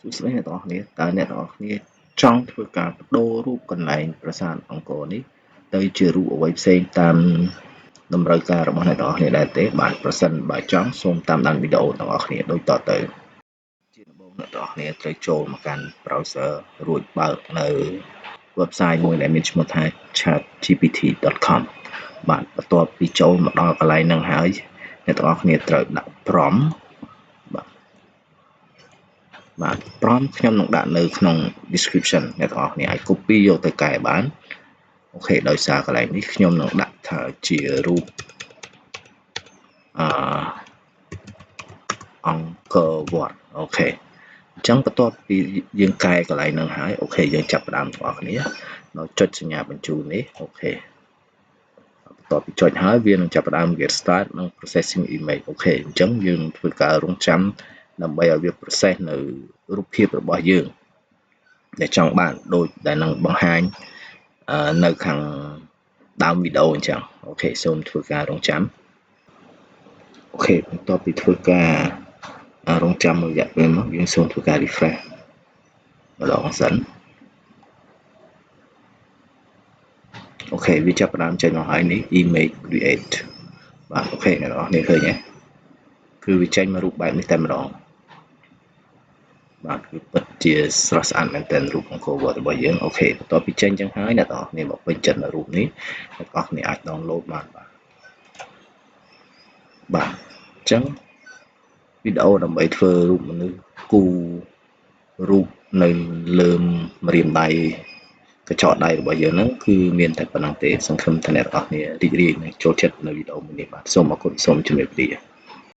សួស្តីអ្នកទាំងអស់គ្នាតើអ្នកទាំងអស់គ្នាចង់ធ្វើការបដូររូបកន្លែងប្រាសាទអង្គរនេះទៅជារូបអ្វីផ្សេងតាមតម្រូវការរបស់អ្នកទាំងអស់គ្នាដែរទេបាទប្រសិនបើចង់សូមតាមដានវីដេអូទាំងអស់គ្នាដូចតទៅជាដំបូងអ្នកទាំងអស់គ្នាត្រូវចូលមកកាន់ browser រួចបើកនៅ website មួយដែលមានឈ្មោះថា chatgpt.com បាទបន្ទាប់ពីចូលមកដល់កន្លែងហ្នឹងហើយអ្នកទាំងអស់គ្នាត្រូវដាក់ prompt បាទ prompt ខ្ញុំនឹងដាក់នៅក្នុង description អ្នកទាំងអស់គ្នាអាច copy យកទៅកែបានអូខេដោយសារកន្លែងនេះខ្ញុំនឹងដាក់ថាជារូបអង្គរវត្តអូខេអញ្ចឹងបន្ទាប់ពីយើងកែកន្លែងហ្នឹងហើយអូខេយើងចាប់ផ្ដើមទាំងអស់គ្នាដល់ចុចសញ្ញាបញ្ជូននេះអូខេបន្ទាប់ពីចុចហើយវានឹងចាប់ផ្ដើម get start និង processing image អូខេអញ្ចឹងយើងធ្វើការរងចាំដើម្បីឲ្យវា process នៅរូបភាពរបស់យើងដែលចង់បានដូចដែលនឹងបង្ហាញនៅខាងដើមវីដេអូអញ្ចឹងអូខេសូមធ្វើការរងចាំអូខេបន្ទាប់ពីធ្វើការរងចាំមួយរយៈពេលមកយើងសូមធ្វើការ refresh ម្ដងសិនអូខេវាចាប់ផ្ដើមចេញមកហើយនេះ image create បាទអូខេអ្នកនរគ្នាឃើញទេគឺវាចេញមករូបបែបនេះតែម្ដងបាទគឺពិតជាស្រស់ស្អាតមែនទែនរូបអង្គរវត្តរបស់យើងអូខេបន្ទាប់ពីចេញចឹងហើយអ្នកនរគ្នាមកពេញចិត្តនៅរូបនេះអ្នកនរគ្នាអាច download បានបាទអញ្ចឹងវីដេអូដើម្បីធ្វើរូបមនុស្សគូរូបនៅលើម្រាមដៃកញ្ចក់ដៃរបស់យើងហ្នឹងគឺមានតែប៉ុណ្្នឹងទេសង្ឃឹមថាអ្នកទាំងអស់គ្នារីករាយនិងចូលចិត្តនៅវីដេអូមួយនេះបាទសូមអរគុណសូមជម្រាបលា